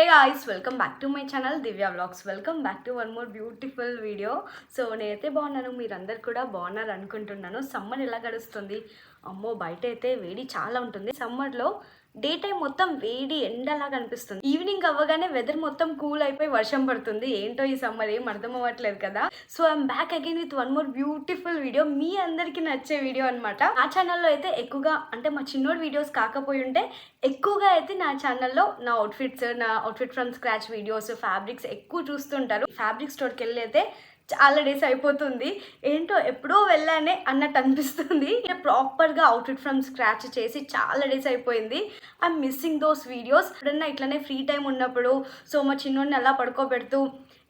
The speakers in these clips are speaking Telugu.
guys, welcome back to my channel Divya Vlogs. Welcome back to one more beautiful video. So నేనైతే బాగున్నాను, మీరందరు కూడా బాగున్నారు అనుకుంటున్నాను. సమ్మర్ ఎలా గడుస్తుంది? అమ్మో బయట అయితే వేడి చాలా ఉంటుంది. సమ్మర్లో డే టైం మొత్తం వేడి ఎండలాగా అనిపిస్తుంది. ఈవినింగ్ అవ్వగానే వెదర్ మొత్తం కూల్ అయిపోయి వర్షం పడుతుంది. ఏంటో ఈ సమ్మర్ ఏం అర్థం అవ్వట్లేదు కదా. So I'm back again with one more beautiful video, మీ అందరికి నచ్చే వీడియో అనమాట. నా ఛానల్లో అయితే ఎక్కువగా అంటే మా చిన్నోడి వీడియోస్ కాకపోయి ఉంటే ఎక్కువగా అయితే నా ఛానల్లో నా outfit from scratch videos, fabrics ఎక్కువ చూస్తుంటారు. ఫ్యాబ్రిక్ స్టోర్కి వెళ్ళి అయితే చాలా డేస్ అయిపోతుంది. ఏంటో ఎప్పుడో వెళ్ళానే అన్నట్టు అనిపిస్తుంది. ప్రాపర్గా అవుట్ఫిట్ ఫ్రమ్ స్క్రాచ్ చేసి చాలా డేస్ అయిపోయింది. I'm missing those videos. ఎప్పుడన్నా ఇట్లనే ఫ్రీ టైం ఉన్నప్పుడు సో మా చిన్నోడిని అలా పడుకోబెడుతూ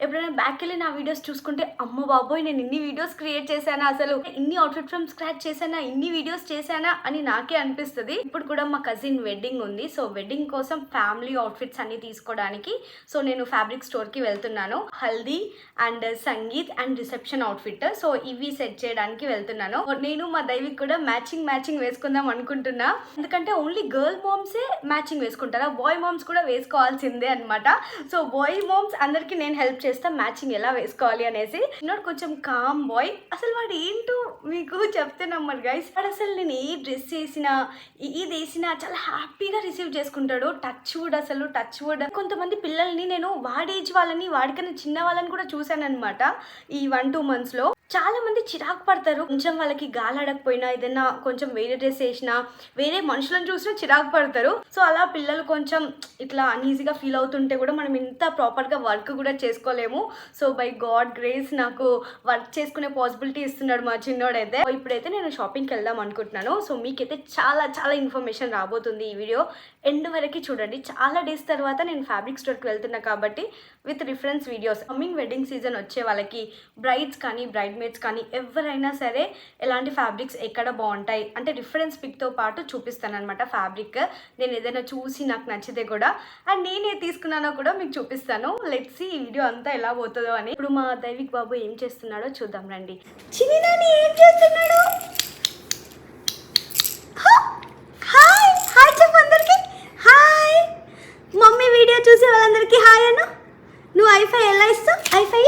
ఎప్పుడైనా బ్యాక్ వెళ్ళి నా వీడియోస్ చూసుకుంటే అమ్మ బాబోయ్ నేను ఇన్ని వీడియోస్ క్రియేట్ చేశానా, అసలు ఇన్ని అవుట్ఫిట్ ఫ్రమ్ స్క్రాచ్ చేశానా, ఇన్ని వీడియోస్ చేశానా అని నాకే అనిపిస్తుంది. ఇప్పుడు కూడా మా కజిన్ వెడ్డింగ్ ఉంది. సో వెడ్డింగ్ కోసం ఫ్యామిలీ అవుట్ఫిట్స్ అన్ని తీసుకోవడానికి సో నేను ఫ్యాబ్రిక్ స్టోర్కి వెళ్తున్నాను. Haldi and sangeet and reception outfit, so ఇవి సెట్ చేయడానికి వెళ్తున్నాను. నేను మా దైవిక్ కూడా మ్యాచింగ్ వేసుకుందాం అనుకుంటున్నా. ఎందుకంటే ఓన్లీ గర్ల్ మామ్సే మ్యాచింగ్ వేసుకుంటారా, బాయ్ మామ్స్ కూడా వేసుకోవాల్సిందే అనమాట. సో బాయ్ మామ్స్ అందరికి నేను హెల్ప్ చేస్తా మ్యాచింగ్ ఎలా వేసుకోవాలి అనేసి. చిన్నోడు కొంచెం కామ్ బాయ్, అసలు వాడు ఏంటో మీకు చెప్తే నమ్మరు గైస్. వాడు అసలు నేను ఏ డ్రెస్ వేసినా ఇది వేసినా చాలా హ్యాపీగా రిసీవ్ చేసుకుంటాడు. Touch wood. కొంతమంది పిల్లల్ని నేను వాడి ఏజ్ వాళ్ళని, వాడికన్నా చిన్న వాళ్ళని కూడా చూశాను అనమాట ఈ 1-2 monthsలో. చాలా మంది చిరాకు పడతారు, కొంచెం వాళ్ళకి గాలాడకపోయినా ఏదైనా కొంచెం వేరే డ్రెస్ వేసినా వేరే మనుషులను చూసినా చిరాకు పడతారు. సో అలా పిల్లలు కొంచెం ఇట్లా అన్ఈజీగా ఫీల్ అవుతుంటే కూడా మనం ఇంత ప్రాపర్గా వర్క్ కూడా చేసుకోలేము. సో బై గాడ్ గ్రేస్ నాకు వర్క్ చేసుకునే పాసిబిలిటీ ఇస్తున్నాడు మా చిన్నోడైతే. ఇప్పుడైతే నేను షాపింగ్కి వెళ్దాం అనుకుంటున్నాను. సో మీకైతే చాలా ఇన్ఫర్మేషన్ రాబోతుంది ఈ వీడియో ఎండ్ వరకు చూడండి. చాలా డేస్ తర్వాత నేను ఫ్యాబ్రిక్ స్టోర్కి వెళ్తున్నా కాబట్టి with reference videos. Coming wedding season వచ్చే వాళ్ళకి బ్రైడ్స్ కానీ బ్రైడ్మేడ్స్ కానీ ఎవరైనా సరే ఎలాంటి ఫ్యాబ్రిక్స్ ఎక్కడ బాగుంటాయి అంటే రిఫరెన్స్ పిక్తో పాటు చూపిస్తాను అనమాట. ఫ్యాబ్రిక్ నేను ఏదైనా చూసి నాకు నచ్చితే కూడా అండ్ నేనే తీసుకున్నానో కూడా మీకు చూపిస్తాను. లెట్స్ సీ ఈ వీడియో అంతా ఎలా పోతుందో అని. ఇప్పుడు మా దైవిక్ బాబు ఏం చేస్తున్నాడో చూద్దాం రండి. చిన్ని నాని ఏం చేస్తున్నాడు? హాయ్ చెప్పు అందరికి. హాయ్ మమ్మీ వీడియో చూసే వాళ్ళందరికీ హాయ్ అన్న. నువ్వు ఐఫై ఎలా ఇస్తావు? ఐఫై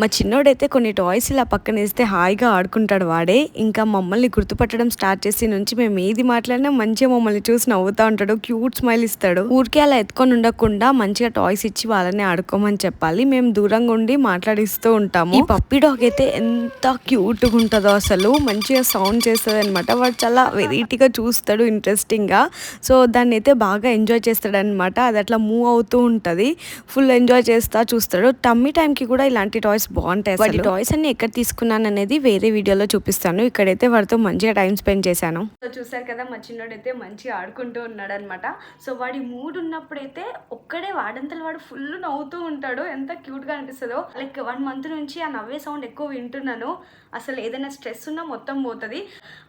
మా చిన్నోడైతే కొన్ని టాయ్స్ ఇలా పక్కన వేస్తే హాయిగా ఆడుకుంటాడు వాడే. ఇంకా మమ్మల్ని గుర్తుపట్టడం స్టార్ట్ చేసి నుంచి మేము ఏది మాట్లాడినా మంచిగా మమ్మల్ని చూసి నవ్వుతూ ఉంటాడు, క్యూట్ స్మైల్ ఇస్తాడు. ఊరికే అలా ఎత్తుకొని ఉండకుండా మంచిగా టాయ్స్ ఇచ్చి వాళ్ళని ఆడుకోమని చెప్పాలి. మేము దూరంగా ఉండి మాట్లాడిస్తూ ఉంటాము. ఈ పప్పీ డాగ్ అయితే ఎంత క్యూట్గా ఉంటుందో, అసలు మంచిగా సౌండ్ చేస్తుంది అనమాట. వాడు చాలా వెరైటీగా చూస్తాడు, ఇంట్రెస్టింగ్గా. సో దాన్ని అయితే బాగా ఎంజాయ్ చేస్తాడు అనమాట. అది అట్లా మూవ్ అవుతూ ఉంటుంది, ఫుల్ ఎంజాయ్ చేస్తా చూస్తాడు. టమ్మీ టైంకి కూడా ఇలాంటి టాయ్స్ బాగుంటాయి. వాటి టాయ్స్ అన్ని ఎక్కడ తీసుకున్నాను అనేది వేరే వీడియోలో చూపిస్తాను. ఇక్కడైతే వాడితో మంచిగా టైం స్పెండ్ చేశాను. సో చూసారు కదా మా చిన్నోడైతే మంచిగా ఆడుకుంటూ ఉన్నాడు అనమాట. సో వాడి మూడ్ ఉన్నప్పుడైతే ఒక్కడే వాడంతలో వాడు ఫుల్ నవ్వుతూ ఉంటాడు. ఎంత క్యూట్గా అనిపిస్తుందో. లైక్ 1 month నుంచి ఆ నవ్వే సౌండ్ ఎక్కువ వింటున్నాను. అసలు ఏదైనా స్ట్రెస్ ఉన్నా మొత్తం పోతుంది.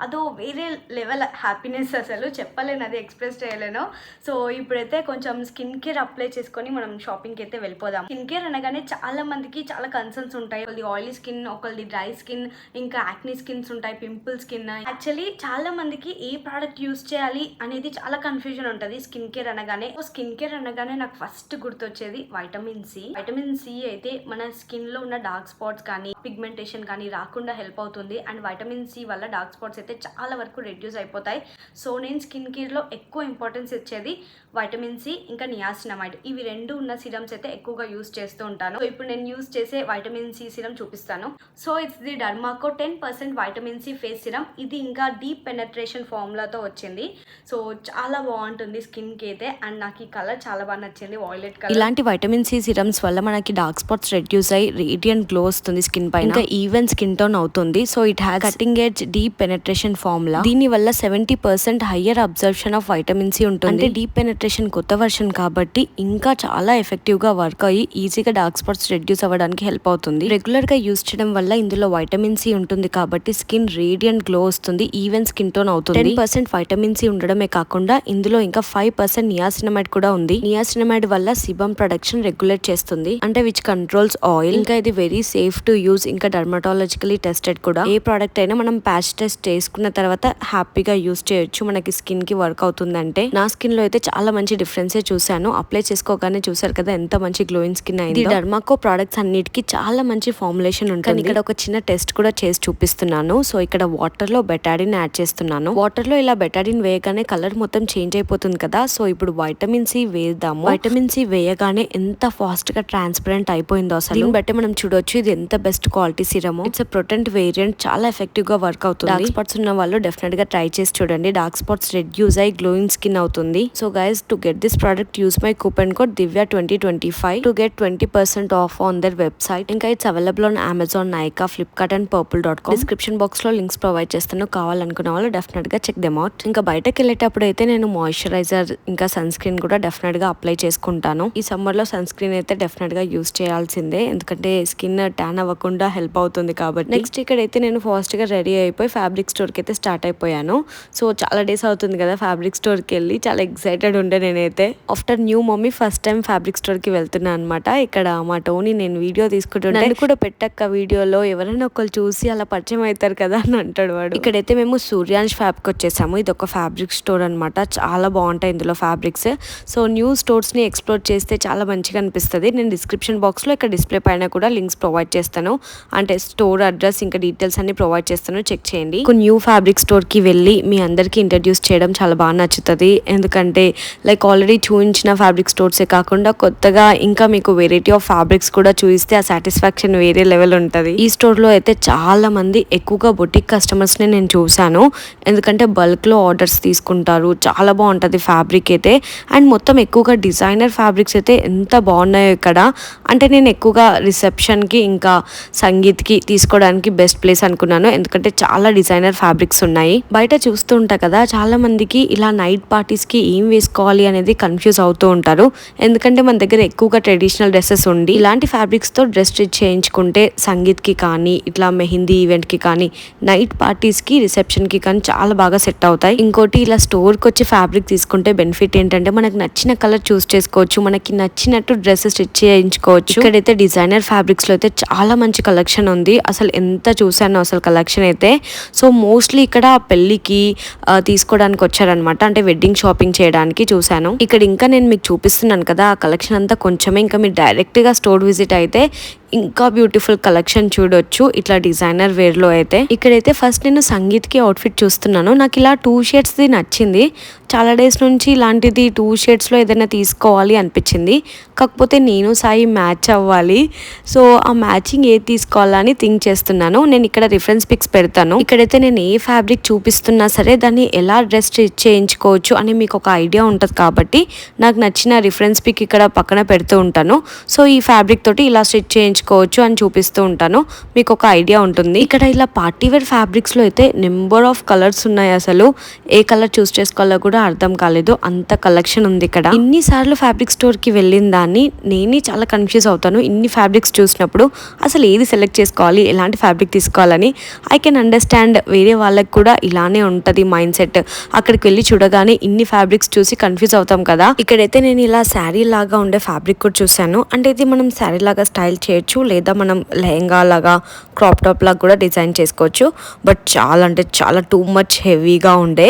అదో వేరే లెవెల్ హ్యాపీనెస్, అసలు చెప్పలేను, అది ఎక్స్ప్రెస్ చేయలేను. సో ఇప్పుడైతే కొంచెం స్కిన్ కేర్ అప్లై చేసుకొని మనం షాపింగ్కి అయితే వెళ్ళిపోదాం. స్కిన్ కేర్ అనగానే చాలా మందికి చాలా కన్సర్న్స్ ఉంటాయి. ఒకళ్ళది ఆయిలీ స్కిన్, ఒకళ్ళది డ్రై స్కిన్, ఇంకా యాక్నీ స్కిన్స్ ఉంటాయి, పింపుల్ స్కిన్. యాక్చువల్లీ చాలా మందికి ఏ ప్రోడక్ట్ యూస్ చేయాలి అనేది చాలా కన్ఫ్యూజన్ ఉంటుంది స్కిన్ కేర్ అనగానే. స్కిన్ కేర్ అనగానే నాకు ఫస్ట్ గుర్తొచ్చేది వైటమిన్ సి. వైటమిన్ సి అయితే మన స్కిన్ లో ఉన్న డార్క్ స్పాట్స్ కానీ పిగ్మెంటేషన్ కానీ రాకుండా హెల్ప్ అవుతుంది. అండ్ వైటమిన్ సి వల్ల డార్క్ స్పాట్స్ అయితే చాలా వరకు రెడ్యూస్ అయిపోతాయి. సో నేను స్కిన్ కేర్ లో ఎక్కువ ఇంపార్టెన్స్ ఇచ్చేది వైటమిన్ సి ఇంకా నియాసినమైడ్. ఇవి 2 ఉన్న సిరమ్స్ అయితే ఎక్కువగా యూస్ చేస్తూ ఉంటాను. సో ఇప్పుడు నేను యూస్ చేసే వైటమిన్ సి సిరం చూపిస్తాను. So it's the Derma Co 10% vitamin C face serum. ఇది ఇంకా డీప్ పెనట్రేషన్ ఫార్ములాతో వచ్చింది. సో చాలా బాగుంటుంది స్కిన్ కి అయితే. అండ్ నాకు ఈ కలర్ చాలా బాగా నచ్చింది, వాయిలెట్ కలర్. ఇలాంటి వైటమిన్ సి సిరమ్స్ వల్ల మనకి డార్క్ స్పాట్స్ రెడ్యూస్ అయ్యి రేడియంట్ గ్లో వస్తుంది స్కిన్ పైన, ఇంకా ఈవెన్ స్కిన్ టోన్ అవుతుంది. So it has cutting edge deep penetration formula. దీని వల్ల 70% higher absorption of vitamin C ఉంటుంది. అంటే డీప్ పెనట్రేషన్ కొత్త వర్షన్ కాబట్టి ఇంకా చాలా ఎఫెక్టివ్ గా వర్క్ అయ్యి ఈజీగా డార్క్ స్పాట్స్ రెడ్యూస్ అవ్వడానికి హెల్ప్ అవుతుంది. అవుతుంది. రెగ్యులర్ గా యూస్ చేయడం వల్ల ఇందులో వైటమిన్ సి ఉంటుంది కాబట్టి స్కిన్ రేడియంట్ గ్లో వస్తుంది, ఈవెన్ స్కిన్ టోన్ అవుతుంది. 10% వైటమిన్ సి ఉండడమే కాకుండా ఇందులో ఇంకా 5% నియాసినమైడ్ కూడా ఉంది. నియాసినమైడ్ వల్ల సిబమ్ ప్రొడక్షన్ రెగ్యులేట్ చేస్తుంది, అంటే విచ్ కంట్రోల్స్ ఆయిల్. ఇంకా ఇది వెరీ సేఫ్ టు యూజ్, ఇంకా డర్మటాలజికలీ టెస్టెడ్ కూడా. ఏ ప్రోడక్ట్ అయినా మనం ప్యాచ్ టెస్ట్ చేసుకున్న తర్వాత హ్యాపీగా యూజ్ చేయొచ్చు, మనకి స్కిన్ కి వర్క్ అవుతుందంటే. నా స్కిన్ లో అయితే చాలా మంచి డిఫరెన్స్ చూసాను. అప్లై చేసుకోగానే చూసారు కదా ఎంత మంచి గ్లోయింగ్ స్కిన్ అయింది. డర్మాకో ప్రొడక్ట్స్ అన్నిటికీ చాలా మంచి ఫార్ములేషన్ ఉంటుంది. ఇక్కడ ఒక చిన్న టెస్ట్ కూడా చేసి చూపిస్తున్నాను. సో ఇక్కడ వాటర్ లో బెటాడిన్ యాడ్ చేస్తున్నాను. వాటర్ లో ఇలా బెటాడిన్ వేయగానే కలర్ మొత్తం చేంజ్ అయిపోతుంది కదా. సో ఇప్పుడు వైటమిన్ సి వేద్దాము. వైటమిన్ సి వేయగానే ఎంత ఫాస్ట్ గా ట్రాన్స్పరెంట్ అయిపోయిందో అసలు. దీన్ని బట్టి మనం చూడొచ్చు ఇది ఎంత best quality serum. It's potent variant, చాలా ఎఫెక్టివ్ గా వర్క్ అవుతుంది. డార్క్ స్పాట్స్ ఉన్న వాళ్ళు డెఫినెట్ గా ట్రై చేసి చూడండి. డార్క్ స్పాట్స్ రెడ్యూస్ అయ్యి గ్లోయింగ్ స్కిన్ అవుతుంది. So guys, to get this product use my coupon code Divya2025 to get 20% off on their website. ఇంకా it's available on Amazon, Nykaa, Flipkart and purple.com. Description box లో లింక్స్ ప్రొవైడ్ చేస్తాను, కావాలనుకున్న వాళ్ళు డెఫినెట్ గా చెక్ దెమ్ అవుట్. ఇంకా బయటకు వెళ్ళేటప్పుడు అయితే నేను మాయిశ్చరైజర్ ఇంకా సన్ స్క్రీన్ కూడా డెఫినెట్ గా అప్లై చేసుకుంటాను. ఈ సమ్మర్ లో సన్ స్క్రీన్ అయితే డెఫినెట్ గా యూస్ చేయాల్సిందే, ఎందుకంటే స్కిన్ ట్యాన్ అవ్వకుండా హెల్ప్ అవుతుంది కాబట్టి. నెక్స్ట్ ఇక్కడైతే నేను ఫాస్ట్ గా రెడీ అయిపోయి ఫ్యాబ్రిక్ స్టోర్ కి అయితే స్టార్ట్ అయిపోయాను. సో చాలా డేస్ అవుతుంది కదా ఫ్యాబ్రిక్ స్టోర్ కి వెళ్ళి, చాలా ఎక్సైటెడ్ ఉండే నేనైతే. After new mummy first time fabric store కి వెళ్తున్నా అనమాట. ఇక్కడ మా టోనీ నేను వీడియో తీసుకుంటుంటే నన్ను కూడా పెట్టక్క వీడియోలో, ఎవరైనా ఒకళ్ళు చూసి అలా పరిచయం అవుతారు కదా అని అంటాడు వాడు. ఇక్కడైతే మేము సూర్యాంష్ ఫ్యాబ్కి వచ్చేసాము. ఇది ఒక ఫ్యాబ్రిక్ స్టోర్ అనమాట, చాలా బాగుంటాయి ఇందులో ఫ్యాబ్రిక్స్. సో న్యూ స్టోర్స్ ని ఎక్స్ప్లోర్ చేస్తే చాలా మంచిగా అనిపిస్తుంది. నేను డిస్క్రిప్షన్ బాక్స్ లో ఇక్కడ డిస్ప్లే పైన కూడా లింక్స్ ప్రొవైడ్ చేస్తాను, అంటే స్టోర్ అడ్రస్ ఇంకా డీటెయిల్స్ అన్ని ప్రొవైడ్ చేస్తాను, చెక్ చేయండి. ఒక న్యూ ఫ్యాబ్రిక్ స్టోర్ కి వెళ్ళి మీ అందరికి ఇంట్రడ్యూస్ చేయడం చాలా బాగా నచ్చుతుంది, ఎందుకంటే లైక్ ఆల్రెడీ చూపించిన ఫ్యాబ్రిక్ స్టోర్సే కాకుండా కొత్తగా ఇంకా మీకు వెరైటీ ఆఫ్ ఫ్యాబ్రిక్స్ కూడా చూపిస్తే ఆ సాటిస్ఫాక్షన్ వేరే లెవెల్ ఉంటుంది. ఈ స్టోర్ లో అయితే చాలా మంది ఎక్కువగా బొటిక్ కస్టమర్స్ ని నేను చూసాను, ఎందుకంటే బల్క్ లో ఆర్డర్స్ తీసుకుంటారు. చాలా బాగుంటది ఫ్యాబ్రిక్ అయితే, అండ్ మొత్తం ఎక్కువగా డిజైనర్ ఫ్యాబ్రిక్స్ అయితే ఎంత బాగున్నాయో ఇక్కడ. అంటే నేను ఎక్కువగా రిసెప్షన్ కి ఇంకా సంగీత్ కి తీసుకోవడానికి బెస్ట్ ప్లేస్ అనుకున్నాను, ఎందుకంటే చాలా డిజైనర్ ఫ్యాబ్రిక్స్ ఉన్నాయి. బయట చూస్తూ ఉంటా కదా చాలా మందికి ఇలా నైట్ పార్టీస్ కి ఏం వేసుకోవాలి అనేది కన్ఫ్యూజ్ అవుతూ ఉంటారు, ఎందుకంటే మన దగ్గర ఎక్కువగా ట్రెడిషనల్ డ్రెస్సెస్ ఉండి ఇలాంటి ఫ్యాబ్రిక్స్ తో డ్రెస్ స్టిచ్ చేయించుకుంటే సంగీత్ కి కానీ ఇట్లా మెహందీ ఈవెంట్ కి కానీ నైట్ పార్టీస్ కి రిసెప్షన్ కి కానీ చాలా బాగా సెట్ అవుతాయి. ఇంకోటి ఇలా స్టోర్ కి వచ్చి ఫ్యాబ్రిక్ తీసుకుంటే బెనిఫిట్ ఏంటంటే మనకు నచ్చిన కలర్ చూస్ చేసుకోవచ్చు, మనకి నచ్చినట్టు డ్రెస్ స్టిచ్ చేయించుకోవచ్చు. ఇక్కడైతే డిజైనర్ ఫ్యాబ్రిక్స్ లో అయితే చాలా మంచి కలెక్షన్ ఉంది, అసలు ఎంత చూసాను అసలు కలెక్షన్ అయితే. సో మోస్ట్లీ ఇక్కడ పెళ్లికి తీసుకోవడానికి వచ్చారనమాట, అంటే వెడ్డింగ్ షాపింగ్ చేయడానికి చూసాను. ఇక్కడ ఇంకా నేను మీకు చూపిస్తున్నాను కదా ఆ కలెక్షన్ అంతా కొంచెమే, ఇంకా మీరు డైరెక్ట్ గా స్టోర్ విజిట్ అయితే ఇంకా బ్యూటిఫుల్ కలెక్షన్ చూడొచ్చు ఇట్లా డిజైనర్ వేర్ లో అయితే. ఇక్కడైతే ఫస్ట్ నేను సంగీత్ కి అవుట్ఫిట్ చూస్తున్నాను, నాకు ఇలా 2 షేడ్స్ ది నచ్చింది. చాలా డేస్ నుంచి ఇలాంటిది 2 షేడ్స్ లో ఏదైనా తీసుకోవాలి అనిపించింది, కాకపోతే నేను సాయి మ్యాచ్ అవ్వాలి. సో ఆ మ్యాచింగ్ ఏది తీసుకోవాలని థింక్ చేస్తున్నాను. నేను ఇక్కడ రిఫరెన్స్ పిక్స్ పెడతాను. ఇక్కడైతే నేను ఏ ఫ్యాబ్రిక్ చూపిస్తున్నా సరే దాన్ని ఎలా డ్రెస్ స్టిచ్ చేయించుకోవచ్చు అని మీకు ఒక ఐడియా ఉంటుంది కాబట్టి నాకు నచ్చిన రిఫరెన్స్ పిక్ ఇక్కడ పక్కన పెడుతూ ఉంటాను. సో ఈ ఫ్యాబ్రిక్ తోటి ఇలా స్టిచ్ చేయించుకోవచ్చు అని చూపిస్తూ ఉంటాను, మీకు ఒక ఐడియా ఉంటుంది. ఇక్కడ ఇలా పార్టీ వేర్ ఫ్యాబ్రిక్స్ లో అయితే నెంబర్ ఆఫ్ కలర్స్ ఉన్నాయి, అసలు ఏ కలర్ చూస్ చేసుకోవాలో కూడా అర్థం కాలేదు, అంత కలెక్షన్ ఉంది ఇక్కడ. ఇన్నిసార్లు ఫ్యాబ్రిక్ స్టోర్ కి వెళ్ళిన దాన్ని నేనే చాలా కన్ఫ్యూజ్ అవుతాను ఇన్ని ఫ్యాబ్రిక్స్ చూసినప్పుడు, అసలు ఏది సెలెక్ట్ చేసుకోవాలి, ఎలాంటి ఫ్యాబ్రిక్ తీసుకోవాలని. ఐ కెన్ అండర్స్టాండ్ వేరే వాళ్ళకి కూడా ఇలానే ఉంటది మైండ్ సెట్, అక్కడికి వెళ్ళి చూడగానే ఇన్ని ఫ్యాబ్రిక్స్ చూసి కన్ఫ్యూజ్ అవుతాం కదా. ఇక్కడైతే నేను ఇలా శారీ లాగా ఉండే ఫ్యాబ్రిక్ కూడా చూసాను, అంటే ఇది మనం శారీ లాగా స్టైల్ చేయొచ్చు, లేదా మనం లెహంగా లాగా క్రాప్ టాప్ లాగా కూడా డిజైన్ చేసుకోవచ్చు. బట్ చాలా అంటే చాలా టూ మచ్ హెవీగా ఉండే,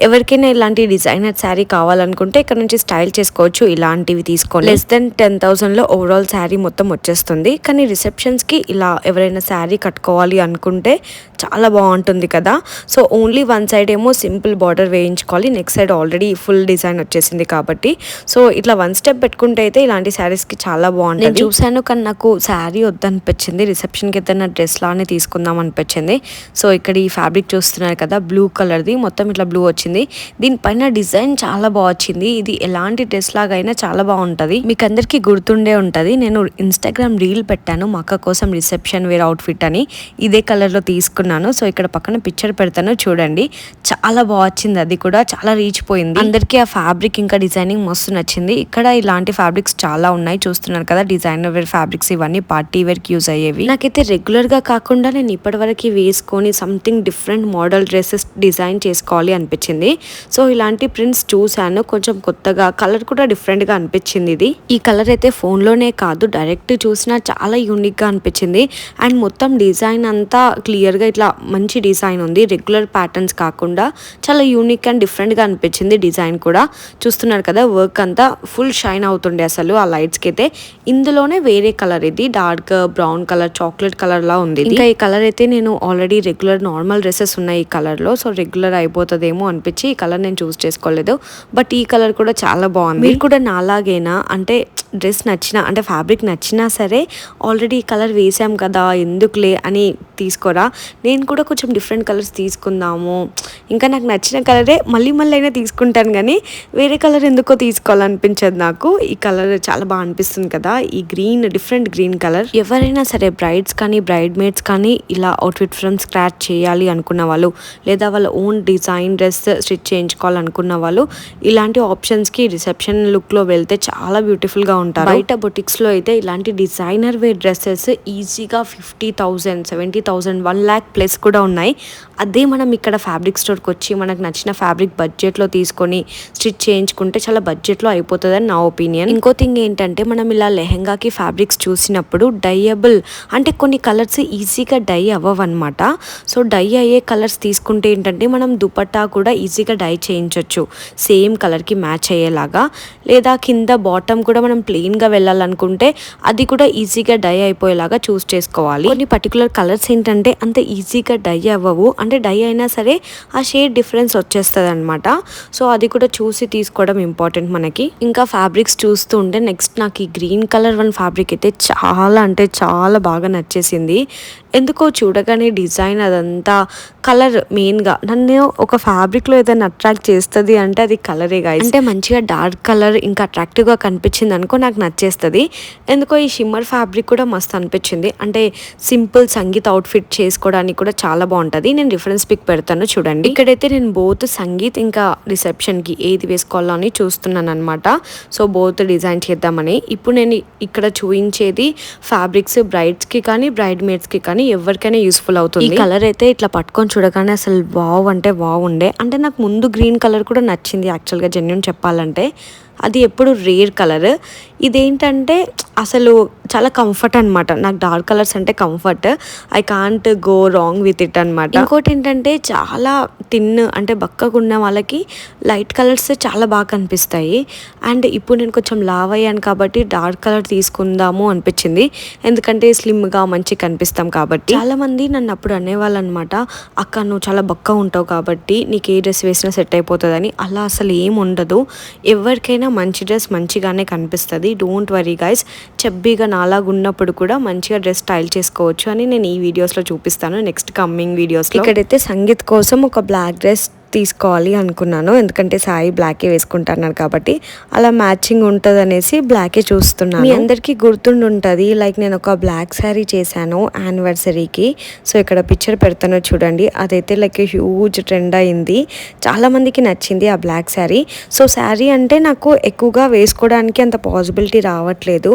ఎవరికైనా ఇలాంటి డిజైనర్ శారీ కావాలనుకుంటే ఇక్కడ నుంచి స్టైల్ చేసుకోవచ్చు. ఇలాంటివి తీసుకోండి, లెస్ దెన్ 10,000 లో ఓవరాల్ శారీ మొత్తం వచ్చేస్తుంది. కానీ రిసెప్షన్స్ కి ఇలా ఎవరైనా శారీ కట్టుకోవాలి అనుకుంటే చాలా బాగుంటుంది కదా. సో ఓన్లీ వన్ సైడ్ ఏమో సింపుల్ బార్డర్ వేయించుకోవాలి, next side already full design వచ్చేసింది కాబట్టి. సో ఇట్లా వన్ స్టెప్ పెట్టుకుంటే అయితే ఇలాంటి శారీస్ కి చాలా బాగుంటుంది. నేను చూసాను కానీ నాకు శారీ వద్దనిపించింది, రిసెప్షన్కి ఏదైనా డ్రెస్ లానే తీసుకుందాం అనిపించింది. సో ఇక్కడ ఈ ఫ్యాబ్రిక్ చూస్తున్నారు కదా బ్లూ కలర్ది, మొత్తం ఇట్లా బ్లూ వచ్చింది, దీనిపైన డిజైన్ చాలా బాగా వచ్చింది. ఇది ఎలాంటి డ్రెస్ లాగా అయినా చాలా బాగుంటుంది. మీకు అందరికీ గుర్తుండే ఉంటుంది, నేను ఇన్స్టాగ్రామ్ రీల్ పెట్టాను మా అక్క కోసం రిసెప్షన్ వేర్ అవుట్ఫిట్ అని, ఇదే కలర్లో తీసుకున్నాను. సో ఇక్కడ పక్కన పిక్చర్ పెడతాను చూడండి, చాలా బాగా వచ్చింది, అది కూడా చాలా రీచ్ పోయింది. అందరికీ ఆ ఫ్యాబ్రిక్ ఇంకా డిజైనింగ్ మస్తు నచ్చింది. ఇక్కడ ఇలాంటి ఫ్యాబ్రిక్స్ చాలా ఉన్నాయి చూస్తున్నారు కదా, డిజైనర్ వేర్ ఫ్యాబ్రిక్స్ ఇవన్నీ పార్టీ వేర్కి యూజ్ అయ్యేవి. నాకైతే రెగ్యులర్గా కాకుండా నేను ఇప్పటివరకు వేసుకొని something different model dresses design చేసుకోవాలి అనిపించింది. సో ఇలాంటి ప్రింట్స్ చూశాను, కొంచెం కొత్తగా, కలర్ కూడా డిఫరెంట్గా అనిపించింది. ఇది ఈ కలర్ అయితే ఫోన్లోనే కాదు డైరెక్ట్ చూసినా చాలా యూనిక్గా అనిపించింది. అండ్ మొత్తం డిజైన్ అంతా క్లియర్గా ఇట్లా మంచి డిజైన్ ఉంది, రెగ్యులర్ ప్యాటర్న్స్ కాకుండా చాలా యూనిక్ అండ్ డిఫరెంట్గా అనిపించింది. డిజైన్ కూడా చూస్తున్నారు కదా, వర్క్ అంతా ఫుల్ షైన్ అవుతుండే అసలు ఆ లైట్స్కి అయితే. ఇందులోనే వేరే కలర్, ఇది dark brown colour, chocolate colour లా ఉంది. ఇంకా ఈ కలర్ అయితే నేను ఆల్రెడీ రెగ్యులర్ నార్మల్ డ్రెస్సెస్ ఉన్నాయి ఈ కలర్లో, సో రెగ్యులర్ అయిపోతుందేమో అనిపించి ఈ కలర్ నేను చూస్ చేసుకోలేదు. బట్ ఈ కలర్ కూడా చాలా బాగుంది. మీరు కూడా నాలాగేనా, అంటే డ్రెస్ నచ్చినా అంటే ఫ్యాబ్రిక్ నచ్చినా సరే ఆల్రెడీ ఈ కలర్ వేసాం కదా ఎందుకులే అని తీసుకోరా? నేను కూడా కొంచెం డిఫరెంట్ కలర్స్ తీసుకుందాము, ఇంకా నాకు నచ్చిన కలరే మళ్ళీ అయినా తీసుకుంటాను కానీ వేరే కలర్ ఎందుకో తీసుకోవాలనిపించదు నాకు. ఈ కలర్ చాలా బాగా అనిపిస్తుంది కదా, ఈ గ్రీన్, డిఫరెంట్ గ్రీన్ కలర్. ఎవరైనా సరే బ్రైడ్స్ కానీ బ్రైడ్ మేడ్స్ కానీ ఇలా అవుట్ఫిట్ ఫ్రమ్ స్క్రాచ్ చేయాలి అనుకున్న వాళ్ళు, లేదా వాళ్ళ ఓన్ డిజైన్ డ్రెస్ స్టిచ్ చేయించుకోవాలనుకున్న వాళ్ళు ఇలాంటి ఆప్షన్స్కి రిసెప్షన్ లుక్లో వెళ్తే చాలా బ్యూటిఫుల్గా ఉంటారు. బయట బొటిక్స్లో అయితే ఇలాంటి డిజైనర్ వేర్ డ్రెస్సెస్ ఈజీగా 50,000, 70,000, 1 lakh ప్లస్ కూడా ఉన్నాయి. అదే మనం ఇక్కడ ఫ్యాబ్రిక్ స్టోర్కి వచ్చి మనకు నచ్చిన ఫ్యాబ్రిక్ బడ్జెట్లో తీసుకొని స్టిచ్ చేయించుకుంటే చాలా బడ్జెట్లో అయిపోతుందని నా ఒపీనియన్. ఇంకో థింగ్ ఏంటంటే మనం ఇలా లెహెంగాకి ఫ్యాబ్రిక్స్ చూసినప్పుడు డైయబుల్ అంటే కొన్ని కలర్స్ ఈజీగా డై అవ్వవన్నమాట. సో డై అయ్యే కలర్స్ తీసుకుంటే ఏంటంటే మనం దుపట్టా కూడా ఈజీగా డై చేయించవచ్చు సేమ్ కలర్కి మ్యాచ్ అయ్యేలాగా. లేదా కింద బాటమ్ కూడా మనం ప్లెయిన్గా వెళ్ళాలనుకుంటే అది కూడా ఈజీగా డై అయిపోయేలాగా చూస్ చేసుకోవాలి. కొన్ని పర్టికులర్ కలర్స్ ఏంటంటే అంత ఈజీగా డై అవ్వవు, అంటే డై అయినా సరే ఆ షేడ్ డిఫరెన్స్ వచ్చేస్తుంది అనమాట. సో అది కూడా చూసి తీసుకోవడం ఇంపార్టెంట్ మనకి. ఇంకా ఫ్యాబ్రిక్స్ చూస్తూ ఉంటే నెక్స్ట్ నాకు ఈ గ్రీన్ కలర్ వన్ ఫ్యాబ్రిక్ అయితే చాలా అంటే చాలా బాగా నచ్చేసింది. ఎందుకో చూడగానే డిజైన్ అదంతా కలర్ మెయిన్గా నన్ను ఒక ఫ్యాబ్రిక్లో ఏదైనా అట్రాక్ట్ చేస్తుంది అంటే అది కలరే గాయ్స్. అంటే మంచిగా డార్క్ కలర్ ఇంకా అట్రాక్టివ్గా కనిపించింది అనుకో నాకు నచ్చేస్తుంది. ఎందుకో ఈ షిమ్మర్ ఫ్యాబ్రిక్ కూడా మస్తు అనిపించింది, అంటే సింపుల్ సంగీత్ అవుట్ఫిట్ చేసుకోవడానికి కూడా చాలా బాగుంటుంది. నేను రిఫరెన్స్ పిక్ పెడతాను చూడండి. ఇక్కడైతే నేను బోత్ సంగీత్ ఇంకా రిసెప్షన్కి ఏది వేసుకోవాలో అని చూస్తున్నాను అనమాట. సో బోత్ డిజైన్ చేద్దామని. ఇప్పుడు నేను ఇక్కడ చూపించేది ఫ్యాబ్రిక్స్ బ్రైడ్స్కి కానీ బ్రైడ్ మేడ్స్కి కానీ ఎవరికైనా యూస్ఫుల్ అవుతుంది. ఈ కలర్ అయితే ఇట్లా పట్టుకొని చూడగానే అసలు వావ్ అంటే వావ్ ఉండే. అంటే నాకు ముందు గ్రీన్ కలర్ కూడా నచ్చింది యాక్చువల్గా, జెన్యూన్ చెప్పాలంటే. అది ఎప్పుడు రేర్ కలర్. ఇదేంటంటే అసలు చాలా కంఫర్ట్ అనమాట. నాకు డార్క్ కలర్స్ అంటే comfort, I can't go wrong with it అనమాట. ఇంకోటి ఏంటంటే చాలా థిన్ అంటే బక్కగా ఉన్న వాళ్ళకి లైట్ కలర్స్ చాలా బాగా కనిపిస్తాయి. అండ్ ఇప్పుడు నేను కొంచెం లావ్ అయ్యాను కాబట్టి డార్క్ కలర్ తీసుకుందాము అనిపించింది, ఎందుకంటే స్లిమ్గా మంచిగా కనిపిస్తాం కాబట్టి. చాలా మంది నన్ను అప్పుడు అనేవాళ్ళు అనమాట, అక్క నువ్వు చాలా బక్కగా ఉంటావు కాబట్టి నీకు ఏ డ్రెస్ వేసినా సెట్ అయిపోతుందని. అలా అసలు ఏం ఉండదు, ఎవరికైనా మంచి డ్రెస్ మంచిగానే కనిపిస్తుంది. డోంట్ వరీ గైస్, చెబ్బీగా నాలాగా ఉన్నప్పుడు కూడా మంచిగా డ్రెస్ స్టైల్ చేసుకోవచ్చు అని నేను ఈ వీడియోస్లో చూపిస్తాను నెక్స్ట్ కమ్మింగ్ వీడియోస్లో. ఇక్కడైతే సంగీత్ కోసం ఒక బ్లాక్ డ్రెస్ తీసుకోవాలి అనుకున్నాను, ఎందుకంటే సాయి బ్లాకే వేసుకుంటున్నాను కాబట్టి అలా మ్యాచింగ్ ఉంటుంది అనేసి బ్లాకే చూస్తున్నాను. మీ అందరికీ గుర్తుండి ఉంటుంది, లైక్ నేను ఒక బ్లాక్ శారీ చేశాను యానివర్సరీకి. సో ఇక్కడ పిక్చర్ పెడతాను చూడండి, అదైతే లైక్ హ్యూజ్ ట్రెండ్ అయింది, చాలా మందికి నచ్చింది ఆ బ్లాక్ శారీ. సో శారీ అంటే నాకు ఎక్కువగా వేసుకోవడానికి అంత పాసిబిలిటీ రావట్లేదు,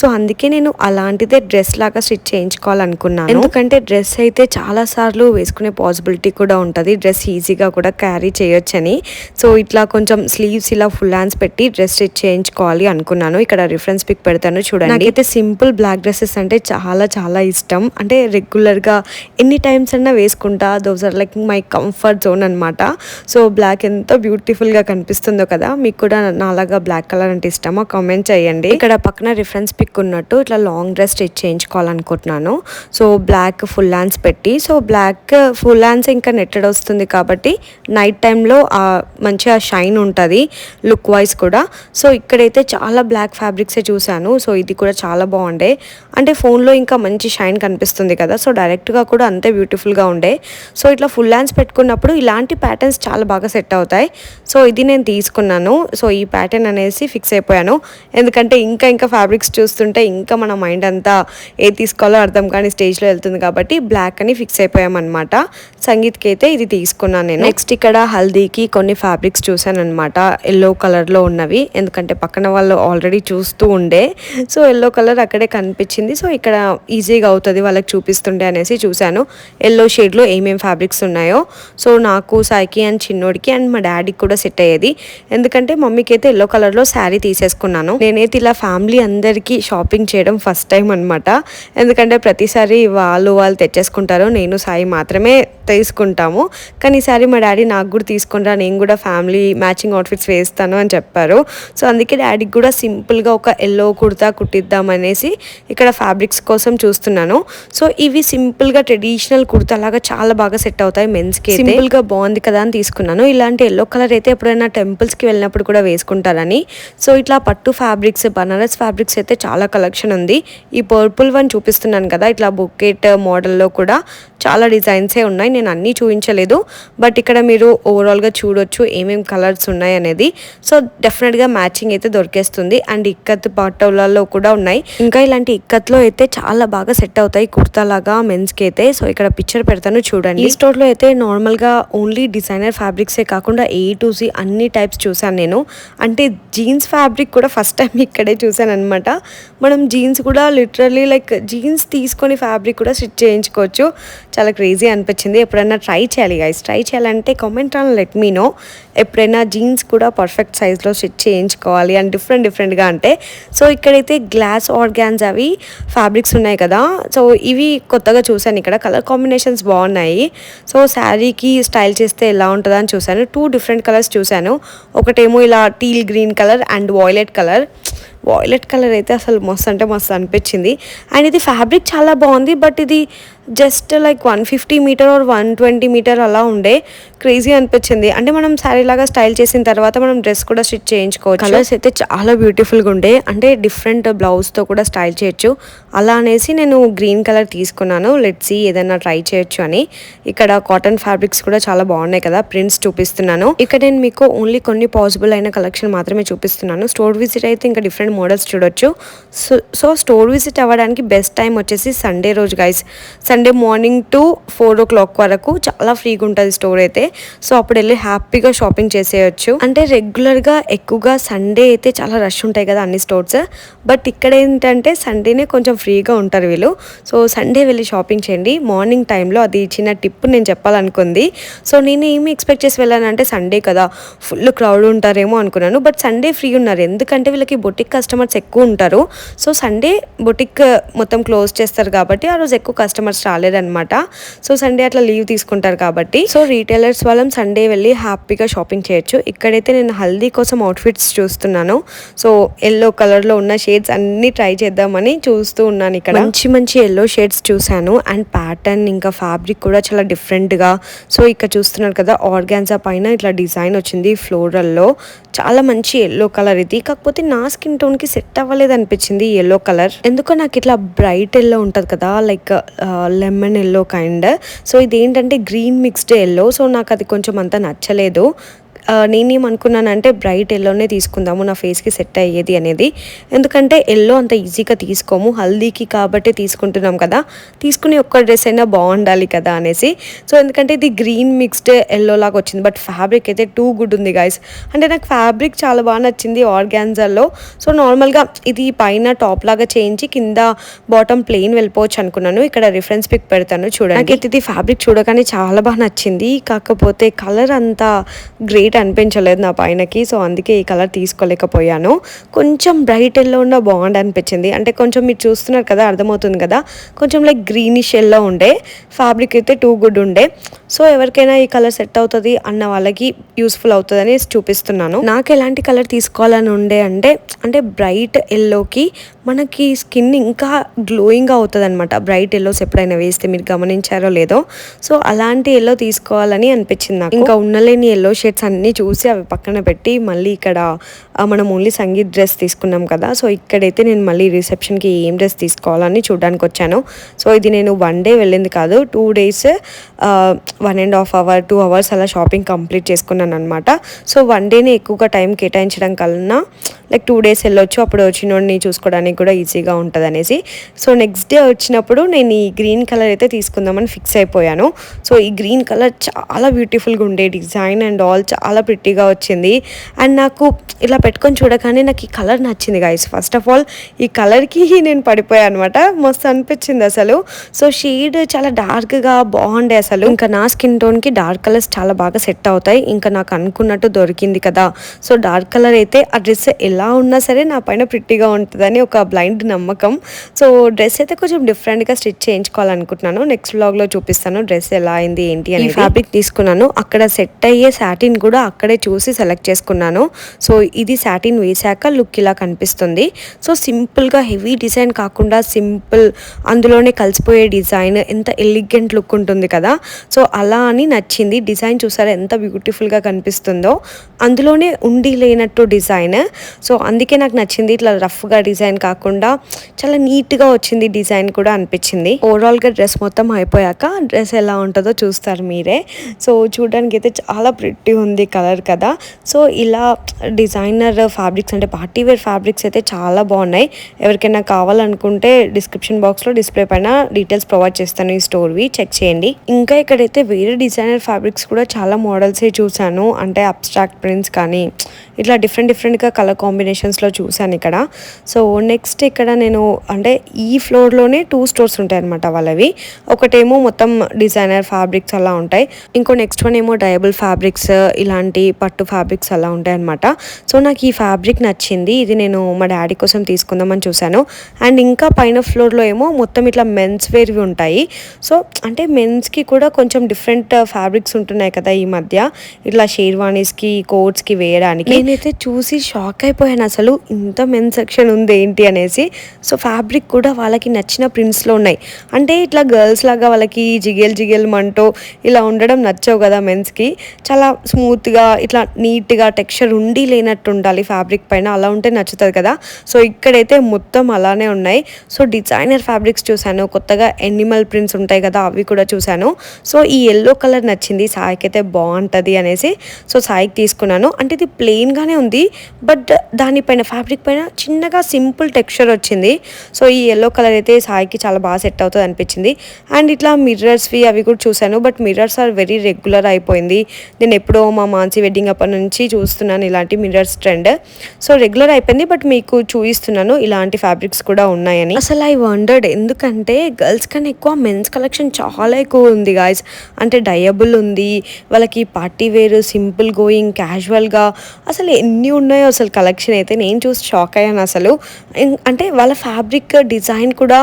సో అందుకే నేను అలాంటిదే డ్రెస్ లాగా స్టిచ్ చేయించుకోవాలనుకున్నాను. ఎందుకంటే డ్రెస్ అయితే చాలా సార్లు వేసుకునే పాసిబిలిటీ కూడా ఉంటుంది, డ్రెస్ ఈజీగా కూడా క్యారీ చేయొచ్చని. సో ఇట్లా కొంచెం స్లీవ్స్ ఇలా ఫుల్ హ్యాండ్స్ పెట్టి డ్రెస్ స్టిచ్ చేయించుకోవాలి అనుకున్నాను. ఇక్కడ రిఫరెన్స్ పిక్ పెడతాను చూడండి. నాకైతే సింపుల్ బ్లాక్ డ్రెస్సెస్ అంటే చాలా చాలా ఇష్టం, అంటే రెగ్యులర్గా ఎన్ని టైమ్స్ అన్నా వేసుకుంటా. Those are like my comfort zone అనమాట. సో బ్లాక్ ఎంత బ్యూటిఫుల్గా కనిపిస్తుందో కదా, మీకు కూడా నాలాగా బ్లాక్ కలర్ అంటే ఇష్టమా కామెంట్ చేయండి. ఇక్కడ పక్కన రిఫరెన్స్ పిక్ ఉన్నట్టు ఇట్లా లాంగ్ డ్రెస్ స్టిచ్ చేయించుకోవాలనుకుంటున్నాను. సో బ్లాక్ ఫుల్ హ్యాండ్స్ పెట్టి, సో బ్లాక్ ఫుల్ హ్యాండ్స్ ఇంకా నెట్టెడ్ వస్తుంది కాబట్టి నైట్ టైంలో మంచిగా షైన్ ఉంటుంది లుక్ వైజ్ కూడా. సో ఇక్కడైతే చాలా బ్లాక్ ఫ్యాబ్రిక్సే చూశాను, సో ఇది కూడా చాలా బాగుండే, అంటే ఫోన్లో ఇంకా మంచి షైన్ కనిపిస్తుంది కదా, సో డైరెక్ట్గా కూడా అంతే బ్యూటిఫుల్గా ఉండే. సో ఇట్లా ఫుల్ హ్యాండ్స్ పెట్టుకున్నప్పుడు ఇలాంటి ప్యాటర్న్స్ చాలా బాగా సెట్ అవుతాయి. సో ఇది నేను తీసుకున్నాను, సో ఈ ప్యాటర్న్ అనేసి ఫిక్స్ అయిపోయాను, ఎందుకంటే ఇంకా ఫ్యాబ్రిక్స్ చూస్తుంటే ఇంకా మన మైండ్ అంతా ఏది తీసుకోవాలో అర్థం కానీ స్టేజ్లో వెళ్తుంది కాబట్టి బ్లాక్ అని ఫిక్స్ అయిపోయామన్నమాట. సంగీత్కి అయితే ఇది తీసుకున్నాను నేను. నెక్స్ట్ ఇక్కడ హల్దీకి కొన్ని ఫ్యాబ్రిక్స్ చూసాను అనమాట, ఎల్లో కలర్లో ఉన్నవి. ఎందుకంటే పక్కన వాళ్ళు ఆల్రెడీ చూస్తూ ఉండే, సో ఎల్లో కలర్ అక్కడే కనిపించింది. సో ఇక్కడ ఈజీగా అవుతుంది వాళ్ళకి చూపిస్తుండే అనేసి చూశాను ఎల్లో షేడ్లో ఏమేమి ఫ్యాబ్రిక్స్ ఉన్నాయో. సో నాకు, సాయికి అండ్ చిన్నోడికి అండ్ మా డాడీకి కూడా సెట్ అయ్యేది. ఎందుకంటే మమ్మీకి అయితే ఎల్లో కలర్లో శారీ తీసేసుకున్నాను. నేనైతే ఇలా ఫ్యామిలీ అందరికీ షాపింగ్ చేయడం ఫస్ట్ టైం అనమాట. ఎందుకంటే ప్రతిసారి వాళ్ళు తెచ్చేసుకుంటారు, నేను సాయి మాత్రమే తీసుకుంటాము. కానీ ఈసారి మా డాడీ నాకు కూడా తీసుకుంటా, నేను కూడా ఫ్యామిలీ మ్యాచింగ్ అవుట్ఫిట్స్ వేస్తాను అని చెప్పారు. సో అందుకే డాడీకి కూడా సింపుల్గా ఒక ఎల్లో కుర్తా కుట్టిద్దాం అనేసి ఇక్కడ ఫ్యాబ్రిక్స్ కోసం చూస్తున్నాను. సో ఇవి సింపుల్గా ట్రెడిషనల్ కుర్తా లాగా చాలా బాగా సెట్ అవుతాయి మెన్స్కి. సింపుల్గా బాగుంది కదా అని తీసుకున్నాను. ఇలాంటి ఎల్లో కలర్ అయితే ఎప్పుడైనా టెంపుల్స్కి వెళ్ళినప్పుడు కూడా వేసుకుంటారని. సో ఇట్లా పట్టు ఫ్యాబ్రిక్స్, బనారస్ ఫ్యాబ్రిక్స్ అయితే చాలా కలెక్షన్ ఉంది. ఈ పర్పుల్ వన్ చూపిస్తున్నాను కదా, ఇట్లా బొకెట్ మోడల్లో కూడా చాలా డిజైన్సే ఉన్నాయి. నేను అన్నీ చూపించలేదు, బట్ ఇక్కడ మీరు ఓవరాల్గా చూడొచ్చు ఏమేమి కలర్స్ ఉన్నాయి అనేది. సో డెఫినెట్గా మ్యాచింగ్ అయితే దొరికేస్తుంది. అండ్ ఇక్కత్ పటోలాలో కూడా ఉన్నాయి. ఇంకా ఇలాంటి ఇక్కత్లో అయితే చాలా బాగా సెట్ అవుతాయి కుర్తా లాగా మెన్స్కి అయితే. సో ఇక్కడ పిక్చర్ పెడతాను చూడండి. ఈ స్టోర్లో అయితే నార్మల్గా ఓన్లీ డిజైనర్ ఫ్యాబ్రిక్సే కాకుండా A to Z అన్ని టైప్స్ చూసాను నేను. అంటే జీన్స్ ఫ్యాబ్రిక్ కూడా ఫస్ట్ టైం ఇక్కడే చూసాను అనమాట. మనం జీన్స్ కూడా లిటరల్లీ లైక్ జీన్స్ తీసుకొని ఫ్యాబ్రిక్ కూడా స్టిచ్ చేయించుకోవచ్చు. చాలా క్రేజీ అనిపించింది. ఎప్పుడైనా ట్రై చేయాలి గైస్. ట్రై చేయాలంటే comment on let me know. ఎప్పుడైనా జీన్స్ కూడా పర్ఫెక్ట్ సైజ్లో స్టిచ్ చేయించుకోవాలి అండ్ డిఫరెంట్గా అంటే. సో ఇక్కడైతే గ్లాస్ ఆర్గాన్స్ అవి ఫ్యాబ్రిక్స్ ఉన్నాయి కదా, సో ఇవి కొత్తగా చూసాను. ఇక్కడ కలర్ కాంబినేషన్స్ బాగున్నాయి. సో శారీకి స్టైల్ చేస్తే ఎలా ఉంటుందా అని చూసాను. 2 డిఫరెంట్ కలర్స్ చూసాను. ఒకటేమో ఇలా teal green colour and violet colour. Violet colour అయితే అసలు మస్తు అంటే మస్తు అనిపించింది. అండ్ ఇది ఫ్యాబ్రిక్ చాలా బాగుంది, బట్ ఇది just like 150 metre or 120 metre అలా ఉండే. క్రేజీ అనిపించింది. అంటే మనం శారీ లాగా స్టైల్ చేసిన తర్వాత మనం డ్రెస్ కూడా స్టిచ్ చేయించుకోవచ్చు. కలర్స్ అయితే చాలా బ్యూటిఫుల్గా ఉండే. అంటే డిఫరెంట్ బ్లౌజ్తో కూడా స్టైల్ చేయొచ్చు. అలా అనేసి నేను గ్రీన్ కలర్ తీసుకున్నాను. లెట్స్ సీ ఏదైనా ట్రై చేయొచ్చు అని. ఇక్కడ కాటన్ ఫ్యాబ్రిక్స్ కూడా చాలా బాగున్నాయి కదా, ప్రింట్స్ చూపిస్తున్నాను. ఇక్కడ నేను మీకు ఓన్లీ కొన్ని పాసిబుల్ అయిన కలెక్షన్ మాత్రమే చూపిస్తున్నాను. స్టోర్ విజిట్ అయితే ఇంకా డిఫరెంట్ మోడల్స్ చూడొచ్చు. సో స్టోర్ విజిట్ అవ్వడానికి బెస్ట్ టైం వచ్చేసి సండే రోజు guys. Sunday morning to 4 o'clock వరకు చాలా ఫ్రీగా ఉంటుంది స్టోర్ అయితే. సో అప్పుడు వెళ్ళి హ్యాపీగా షాపింగ్ చేసేయచ్చు. అంటే రెగ్యులర్గా ఎక్కువగా సండే అయితే చాలా రష్ ఉంటాయి కదా అన్ని స్టోర్స్, బట్ ఇక్కడ ఏంటంటే సండేనే కొంచెం ఫ్రీగా ఉంటారు వీళ్ళు. సో సండే వెళ్ళి షాపింగ్ చేయండి మార్నింగ్ టైంలో. అది చిన్న టిప్ నేను చెప్పాలనుకుంది. సో నేను ఏమి ఎక్స్పెక్ట్ చేసి వెళ్ళానంటే సండే కదా ఫుల్ క్రౌడ్ ఉంటారేమో అనుకున్నాను, బట్ సండే ఫ్రీ ఉన్నారు. ఎందుకంటే వీళ్ళకి బొటిక్ కస్టమర్స్ ఎక్కువ ఉంటారు. సో సండే బొటిక్ మొత్తం క్లోజ్ చేస్తారు కాబట్టి ఆ రోజు ఎక్కువ కస్టమర్స్ రాలేదన్నమాట. సో సండే అట్లా లీవ్ తీసుకుంటారు కాబట్టి. సో రీటైలర్స్ వాళ్ళం సండే వెళ్ళి హ్యాపీగా షాపింగ్ చేయొచ్చు. ఇక్కడైతే నేను హల్దీ కోసం అవుట్ఫిట్స్ చూస్తున్నాను. సో ఎల్లో కలర్లో ఉన్న షేడ్స్ అన్ని ట్రై చేద్దామని చూస్తూ ఉన్నాను. ఇక్కడ మంచి ఎల్లో షేడ్స్ చూశాను. అండ్ ప్యాటర్న్ ఇంకా ఫ్యాబ్రిక్ కూడా చాలా డిఫరెంట్గా. సో ఇక్కడ చూస్తున్నారు కదా, ఆర్గాన్జా పైన ఇట్లా డిజైన్ వచ్చింది ఫ్లోరల్లో. చాలా మంచి ఎల్లో కలర్ ఇది. కాకపోతే నా స్కిన్ టోన్కి సెట్ అవ్వలేదు అనిపించింది ఈ ఎల్లో కలర్. ఎందుకో నాకు ఇట్లా బ్రైట్ ఎల్లో ఉంటుంది కదా, like lemon yellow kind. So ఇదేంటంటే గ్రీన్ మిక్స్డ్ ఎల్లో. సో నాకు అది కొంచెం అంత నచ్చలేదు. నేనేమనుకున్నానంటే బ్రైట్ ఎల్లోనే తీసుకుందాము, నా ఫేస్కి సెట్ అయ్యేది అనేది. ఎందుకంటే ఎల్లో అంత ఈజీగా తీసుకోము, హల్దీకి కాబట్టి తీసుకుంటున్నాం కదా, తీసుకుని ఒక్క డ్రెస్ అయినా బాగుండాలి కదా అనేసి. సో ఎందుకంటే ఇది గ్రీన్ మిక్స్డ్ ఎల్లో లాగా వచ్చింది, బట్ ఫ్యాబ్రిక్ అయితే టూ గుడ్ ఉంది గైస్. అంటే నాకు ఫ్యాబ్రిక్ చాలా బాగా నచ్చింది ఆర్గాన్జాలో. సో నార్మల్గా ఇది పైన టాప్ లాగా చేయించి కింద బాటమ్ ప్లెయిన్ వెళ్ళిపోవచ్చు అనుకున్నాను. ఇక్కడ రిఫరెన్స్ పిక్ పెడతాను చూడండి. నాకైతే ఇది ఫ్యాబ్రిక్ చూడగానే చాలా బాగా నచ్చింది. కాకపోతే కలర్ అంతా గ్రేట్ అనిపించలేదు నా పైనకి. సో అందుకే ఈ కలర్ తీసుకోలేకపోయాను. కొంచెం బ్రైట్ ఎల్లో ఉన్న బాగుంది అనిపించింది. అంటే కొంచెం మీరు చూస్తున్నారు కదా, అర్థమవుతుంది కదా, కొంచెం లైక్ గ్రీనిష్ ఎల్లో ఉండే. ఫ్యాబ్రిక్ అయితే టూ గుడ్ ఉండే. సో ఎవరికైనా ఈ కలర్ సెట్ అవుతుంది అన్న వాళ్ళకి యూస్ఫుల్ అవుతుందని చూపిస్తున్నాను. నాకు ఎలాంటి కలర్ తీసుకోవాలని ఉండే అంటే బ్రైట్ ఎల్లోకి మనకి స్కిన్ ఇంకా గ్లోయింగ్గా అవుతుంది అనమాట. బ్రైట్ ఎల్లోస్ ఎప్పుడైనా వేస్తే మీరు గమనించారో లేదో. సో అలాంటి ఎల్లో తీసుకోవాలని అనిపించింది నాకు. ఇంకా ఉన్నలేని ఎల్లో షేడ్స్ అన్ని అవన్నీ చూసి అవి పక్కన పెట్టి మళ్ళీ ఇక్కడ మనం ఓన్లీ సంగీత్ డ్రెస్ తీసుకున్నాం కదా. సో ఇక్కడైతే నేను మళ్ళీ రిసెప్షన్కి ఏం డ్రెస్ తీసుకోవాలని చూడడానికి వచ్చాను. సో ఇది నేను 1 డే వెళ్ళింది కాదు, 2 days 1.5 hour 2 hours అలా షాపింగ్ కంప్లీట్ చేసుకున్నాను అనమాట. సో 1 డేని ఎక్కువగా టైం కేటాయించడం కన్నా లైక్ 2 days వెళ్ళొచ్చు, అప్పుడు వచ్చినోడిని చూసుకోవడానికి కూడా ఈజీగా ఉంటుంది అనేసి. సో నెక్స్ట్ డే వచ్చినప్పుడు నేను ఈ గ్రీన్ కలర్ అయితే తీసుకుందామని ఫిక్స్ అయిపోయాను. సో ఈ గ్రీన్ కలర్ చాలా బ్యూటిఫుల్గా ఉండే డిజైన్ అండ్ ఆల్ చాలా ప్రిట్టీగా వచ్చింది. అండ్ నాకు ఇలా పెట్టుకొని చూడగానే నాకు ఈ కలర్ నచ్చింది గైస్. ఫస్ట్ ఆఫ్ ఆల్ ఈ కలర్కి నేను పడిపోయాను అనమాట, మస్తు అనిపించింది అసలు. సో షేడ్ చాలా డార్క్గా బాగుండే అసలు. ఇంకా నా స్కిన్ టోన్కి డార్క్ కలర్స్ చాలా బాగా సెట్ అవుతాయి. ఇంకా నాకు అనుకున్నట్టు దొరికింది కదా. సో డార్క్ కలర్ అయితే ఆ డ్రెస్ ఎలా ఉన్నా సరే నా పైన ప్రిట్టీగా ఉంటుందని ఒక బ్లైండ్ నమ్మకం. సో డ్రెస్ అయితే కొంచెం డిఫరెంట్గా స్టిచ్ చేయించుకోవాలనుకుంటున్నాను. నెక్స్ట్ వ్లాగ్లో చూపిస్తాను డ్రెస్ ఎలా అయింది ఏంటి అని. ఫ్యాబ్రిక్ తీసుకున్నాను, అక్కడ సెట్ అయ్యే సాటిన్ కూడా అక్కడే చూసి సెలెక్ట్ చేసుకున్నాను. సో ఇది సాటిన్ వేసాక లుక్ ఇలా కనిపిస్తుంది. సో సింపుల్గా హెవీ డిజైన్ కాకుండా సింపుల్ అందులోనే కలిసిపోయే డిజైన్, ఎంత ఎలిగెంట్ లుక్ ఉంటుంది కదా. సో అలా అని నచ్చింది. డిజైన్ చూసారా ఎంత బ్యూటిఫుల్గా కనిపిస్తుందో, అందులోనే ఉండి లేనట్టు డిజైన్. సో అందుకే నాకు నచ్చింది. ఇట్లా రఫ్గా డిజైన్ కాకుండా చాలా నీట్గా వచ్చింది డిజైన్ కూడా అనిపించింది. ఓవరాల్గా డ్రెస్ మొత్తం అయిపోయాక డ్రెస్ ఎలా ఉంటుందో చూస్తారు మీరే. సో చూడడానికి అయితే చాలా ప్రిట్టి ఉంది కలర్ కదా. సో ఇలా డిజైనర్ ఫ్యాబ్రిక్స్ అంటే పార్టీవేర్ ఫ్యాబ్రిక్స్ అయితే చాలా బాగున్నాయి. ఎవరికైనా కావాలనుకుంటే డిస్క్రిప్షన్ బాక్స్లో డిస్ప్లే పైన డీటెయిల్స్ ప్రొవైడ్ చేస్తాను, ఈ స్టోర్వి చెక్ చేయండి. ఇంకా ఇక్కడైతే వేరే డిజైనర్ ఫ్యాబ్రిక్స్ కూడా చాలా మోడల్సే చూసాను. అంటే అబ్స్ట్రాక్ట్ ప్రింట్స్ కానీ ఇట్లా డిఫరెంట్గా కలర్ కాంబినేషన్స్లో చూసాను ఇక్కడ. సో నెక్స్ట్ ఇక్కడ నేను అంటే ఈ ఫ్లోర్లోనే 2 stores ఉంటాయి అనమాట వాళ్ళవి. ఒకటేమో మొత్తం డిజైనర్ ఫ్యాబ్రిక్స్ అలా ఉంటాయి, ఇంకో నెక్స్ట్ వన్ ఏమో డయబుల్ ఫ్యాబ్రిక్స్, ఇలాంటి పట్టు ఫ్యాబ్రిక్స్ అలా ఉంటాయి అనమాట. సో నాకు ఈ ఫ్యాబ్రిక్ నచ్చింది, ఇది నేను మా డాడీ కోసం తీసుకుందామని చూశాను. అండ్ ఇంకా పైన ఫ్లోర్లో ఏమో మొత్తం ఇట్లా మెన్స్ వేర్వి ఉంటాయి. సో అంటే మెన్స్కి కూడా కొంచెం డిఫరెంట్ ఫ్యాబ్రిక్స్ ఉంటున్నాయి కదా ఈ మధ్య, ఇట్లా షేర్వానీస్కి కోట్స్కి వేయడానికి. నేనైతే చూసి షాక్ అయిపోయాను అసలు, ఇంత మెన్ సెక్షన్ ఉంది ఏంటి అనేసి. సో ఫ్యాబ్రిక్ కూడా వాళ్ళకి నచ్చిన ప్రింట్స్లో ఉన్నాయి. అంటే ఇట్లా గర్ల్స్ లాగా వాళ్ళకి జిగేల్ మంటో ఇలా ఉండడం నచ్చవు కదా మెన్స్కి. చాలా స్మూత్గా ఇట్లా నీట్గా టెక్స్చర్ ఉండి లేనట్టు ఉండాలి ఫ్యాబ్రిక్ పైన, అలా ఉంటే నచ్చుతుంది కదా. సో ఇక్కడైతే మొత్తం అలానే ఉన్నాయి. సో డిజైనర్ ఫ్యాబ్రిక్స్ చూశాను, కొత్తగా ఎనిమల్ ప్రింట్స్ ఉంటాయి కదా అవి కూడా చూశాను. సో ఈ ఎల్లో కలర్ నచ్చింది సాయికి, అయితే బాగుంటుంది అనేసి సో సాయికి తీసుకున్నాను. అంటే ఇది ప్లెయిన్గానే ఉంది, బట్ దానిపైన ఫ్యాబ్రిక్ పైన చిన్నగా సింపుల్ టెక్స్చర్ వచ్చింది. సో ఈ ఎల్లో కలర్ అయితే సాయికి చాలా బాగా సెట్ అవుతుంది అనిపించింది. అండ్ ఇట్లా మిర్రర్స్వి అవి కూడా చూశాను, but mirrors are very regular అయిపోయింది. నేను ఎప్పుడో మా మాన్సీ వెడ్డింగ్ అప్పటి నుంచి చూస్తున్నాను ఇలాంటి మిర్రర్స్ ట్రెండ్. సో రెగ్యులర్ అయిపోయింది, బట్ మీకు చూపిస్తున్నాను ఇలాంటి ఫ్యాబ్రిక్స్ కూడా ఉన్నాయని. అసలు ఐ వండర్డ్, ఎందుకంటే గర్ల్స్ కన్నా ఎక్కువ మెన్స్ కలెక్షన్ చాలా ఎక్కువ ఉంది గాయస్. అంటే డయబుల్ ఉంది, వాళ్ళకి పార్టీ వేర్, సింపుల్ గోయింగ్, క్యాజువల్గా అసలు ఎన్ని ఉన్నాయో అసలు కలెక్షన్ అయితే నేను చూసి షాక్ అయ్యాను అసలు. అంటే వాళ్ళ ఫ్యాబ్రిక్ డిజైన్ కూడా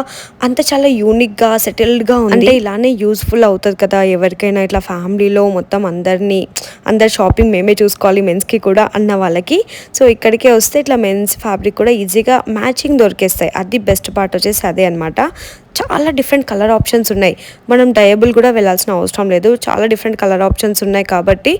అంత చాలా యూనిక్గా సెటిల్డ్గా ఉంది. అంటే ఇలానే యూస్ఫుల్ అవుతుంది కదా ఎవరికైనా, ఇట్లా ఫ్యామిలీలో మొత్తం అందరు షాపింగ్ మేమే చూసుకోవాలి మెన్స్కి కూడా అన్న వాళ్ళకి. సో ఇక్కడికే వస్తే ఇట్లా మెన్స్ ఫ్యాబ్రిక్ కూడా ఈజీగా మ్యాచింగ్ దొరికేస్తాయి. అది బెస్ట్ పార్ట్ వచ్చేసి అదే అనమాట. చాలా డిఫరెంట్ కలర్ ఆప్షన్స్ ఉన్నాయి, మనం డయబుల్ కూడా వెళ్ళాల్సిన అవసరం లేదు. చాలా డిఫరెంట్ కలర్ ఆప్షన్స్ ఉన్నాయి కాబట్టి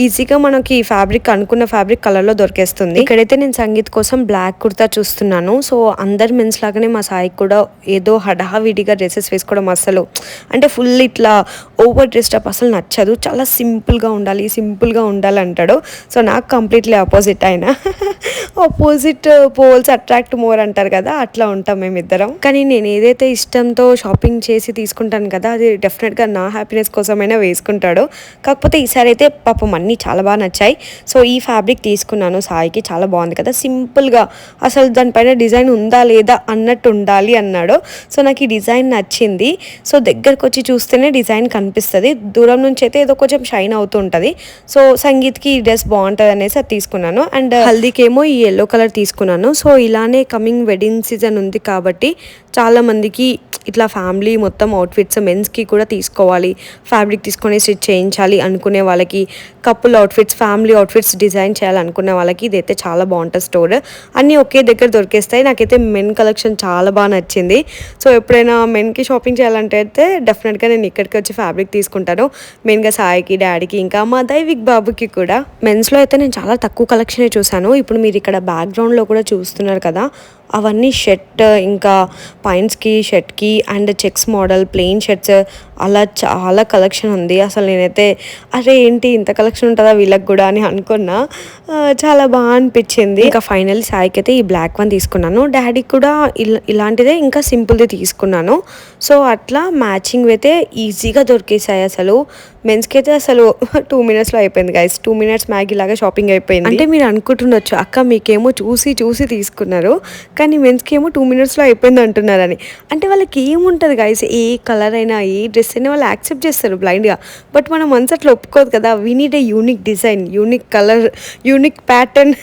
ఈజీగా మనకి ఫ్యాబ్రిక్ అనుకున్న ఫ్యాబ్రిక్ కలర్లో దొరికేస్తుంది. ఇక్కడైతే నేను సంగీత్ కోసం బ్లాక్ కుర్తా చూస్తున్నాను. సో అందరు మెన్స్ లాగానే మా సాయికి కూడా ఏదో హడావిడిగా డ్రెస్సెస్ వేసుకోవడం అసలు అంటే ఫుల్ ఇట్లా ఓవర్ డ్రెస్డ్ అప్ అసలు నచ్చదు. చాలా సింపుల్గా ఉండాలి అంటాడు. సో నాకు కంప్లీట్లీ ఆపోజిట్ ఆయన. ఆపోజిట్ పోల్స్ అట్రాక్ట్ మోర్ అంటారు కదా, అట్లా ఉంటాం మేమిద్దరం. కానీ నేను ఏదైతే ఇష్టంతో షాపింగ్ చేసి తీసుకుంటాను కదా, అది డెఫినెట్గా నా హ్యాపీనెస్ కోసమైనా వేసుకుంటాడు. కాకపోతే ఈసారి అయితే పాపం అన్నీ చాలా బాగా నచ్చాయి. సో ఈ ఫ్యాబ్రిక్ తీసుకున్నాను సాయికి, చాలా బాగుంది కదా, సింపుల్గా అసలు దానిపైన డిజైన్ ఉందా లేదా అన్నట్టు ఉండాలి అన్నాడు. సో నాకు ఈ డిజైన్ నచ్చింది. సో దగ్గరకు వచ్చి చూస్తేనే డిజైన్ కనిపిస్తుంది, దూరం నుంచి అయితే ఏదో కొంచెం షైన్ అవుతూ ఉంటుంది. సో సంగీత్కి ఈ డ్రెస్ బాగుంటుంది అనేసి అది తీసుకున్నాను. అండ్ హల్దీకేమో ఈ ఎల్లో కలర్ తీసుకున్నాను. సో ఇలానే కమింగ్ వెడ్డింగ్ సీజన్ ఉంది కాబట్టి చాలా మందికి ఇట్లా ఫ్యామిలీ మొత్తం అవుట్ఫిట్స్ మెన్స్కి కూడా తీసుకోవాలి, ఫ్యాబ్రిక్ తీసుకొని స్టిచ్ చేయించాలి అనుకునే వాళ్ళకి, couple outfits, family outfits design చేయాలనుకునే వాళ్ళకి ఇదైతే చాలా బాగుంటుంది స్టోర్. అన్నీ ఒకే దగ్గర దొరికేస్తాయి. నాకైతే మెన్ కలెక్షన్ చాలా బాగా నచ్చింది. సో ఎప్పుడైనా మెన్కి షాపింగ్ చేయాలంటే అయితే డెఫినెట్గా నేను ఇక్కడికి వచ్చి ఫ్యాబ్రిక్ తీసుకుంటాను. మెయిన్గా సాయికి, డాడీకి, ఇంకా మా దైవిక్ బాబుకి కూడా. మెన్స్లో అయితే నేను చాలా తక్కువ కలెక్షనే చూసాను. ఇప్పుడు మీరు ఇక్కడ బ్యాక్గ్రౌండ్లో కూడా చూస్తున్నారు కదా, అవన్నీ షర్ట్, ఇంకా పాయింట్స్కి, షర్ట్కి and checks model, plain shirts, అలా చాలా కలెక్షన్ ఉంది. అసలు నేనైతే అరే ఏంటి ఇంత కలెక్షన్ ఉంటుందా వీళ్ళకి కూడా అని అనుకున్నా. చాలా బాగా అనిపించింది. ఇంకా ఫైనల్ సాయికి అయితే ఈ బ్లాక్ వన్ తీసుకున్నాను, డాడీకి కూడా ఇలాంటిదే ఇంకా సింపుల్ది తీసుకున్నాను. సో అట్లా మ్యాచింగ్ అయితే ఈజీగా దొరికేసాయి. అసలు మెన్స్కి అయితే అసలు 2 minutesలో అయిపోయింది గైస్. 2 minutes మ్యాగీ లాగా షాపింగ్ అయిపోయింది. అంటే మీరు అనుకుంటుండొచ్చు అక్క మీకేమో చూసి చూసి తీసుకున్నారు, కానీ మెన్స్కి ఏమో 2 minutesలో అయిపోయింది అంటున్నారని. అంటే వాళ్ళకి ఏముంటుంది గైస్, ఏ కలర్ అయినా ఏ డ్రెస్ అయినా వాళ్ళు యాక్సెప్ట్ చేస్తారు బ్లైండ్గా. బట్ మన మనసు అట్లా ఒప్పుకోదు కదా. We need a unique design, unique colour, unique pattern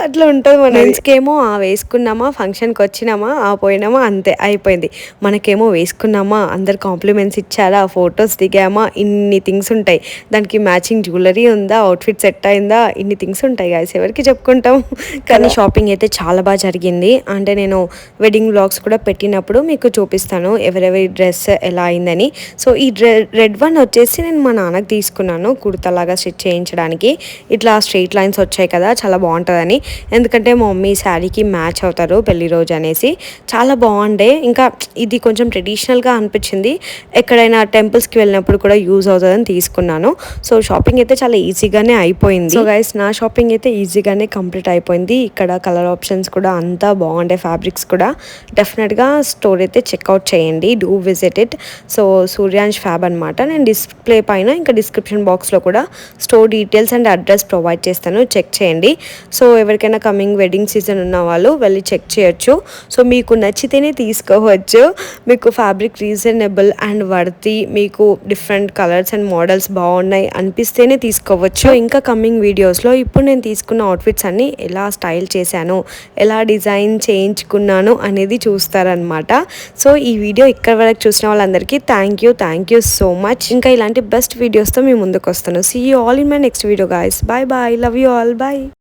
అట్లా ఉంటుంది. మన మెన్స్కి ఏమో వేసుకున్నామా, ఫంక్షన్కి వచ్చినామా, పోయినామా, అంతే అయిపోయింది. మనకేమో వేసుకున్నామా, అందరు కాంప్లిమెంట్స్ ఇచ్చారా, ఫొటోస్ దిగామా, ఇన్ని థింగ్స్ ఉంటాయి. దానికి మ్యాచింగ్ జ్యువెలరీ ఉందా, అవుట్ఫిట్ సెట్ అయిందా, ఇన్ని థింగ్స్ ఉంటాయి గైస్, ఎవరికి చెప్పుకుంటాం. కానీ షాపింగ్ అయితే చాలా బాగా జరిగింది. అంటే నేను వెడ్డింగ్ వ్లాగ్స్ కూడా పెట్టినప్పుడు మీకు చూపిస్తాను ఎవరెవరి డ్రెస్ ఎలా అయిందని. సో ఈ రెడ్ వన్ వచ్చేసి నేను మా నాన్నకి తీసుకున్నాను, కుర్తాలాగా స్టిచ్ చేయించడానికి. ఇట్లా స్ట్రెయిట్ లైన్స్ వచ్చాయి కదా, చాలా బాగుంటుందని. ఎందుకంటే మా మమ్మీ శారీకి మ్యాచ్ అవుతారు పెళ్లి రోజు అనేసి. చాలా బాగుండే. ఇంకా ఇది కొంచెం ట్రెడిషనల్గా అనిపించింది, ఎక్కడైనా టెంపుల్స్కి వెళ్ళినప్పుడు కూడా యూజ్ అవుతుందని తీసుకున్నాను. సో షాపింగ్ అయితే చాలా ఈజీగానే అయిపోయింది. సో గైస్ నా షాపింగ్ అయితే ఈజీగానే కంప్లీట్ అయిపోయింది. ఇక్కడ కలర్ ఆప్షన్స్ కూడా అంతా బాగుండే, ఫ్యాబ్రిక్స్ కూడా. డెఫినెట్గా స్టోర్ అయితే చెక్అవుట్ చేయండి, do visit it. So Suryansh fab అనమాట. నేను డిస్ప్లే పైన ఇంకా డిస్క్రిప్షన్ బాక్స్లో కూడా store details and address provide చేస్తాను, చెక్ చేయండి. సో ఎవరికైనా కమింగ్ వెడ్డింగ్ సీజన్ ఉన్న వాళ్ళు వెళ్ళి చెక్ చేయొచ్చు. సో మీకు నచ్చితేనే తీసుకోవచ్చు. మీకు ఫ్యాబ్రిక్ రీజనబుల్ అండ్ వర్తి, మీకు డిఫరెంట్ కలర్స్ అండ్ మోడల్స్ బాగున్నాయి అనిపిస్తేనే తీసుకోవచ్చు. ఇంకా కమింగ్ వీడియోస్లో ఇప్పుడు నేను తీసుకున్న అవుట్ఫిట్స్ అన్ని ఎలా స్టైల్ చేశాను, ఎలా డిజైన్ చేయించుకున్నాను అనేది చూస్తారనమాట. సో ఈ వీడియో ఇక్కడ వరకు చూసిన వాళ్ళందరికీ థ్యాంక్ యూ సో మచ్. ఇంకా ఇలాంటి బెస్ట్ వీడియోస్తో మీ ముందుకు వస్తాను. See you all in my next video guys. Bye bye, love you all, bye.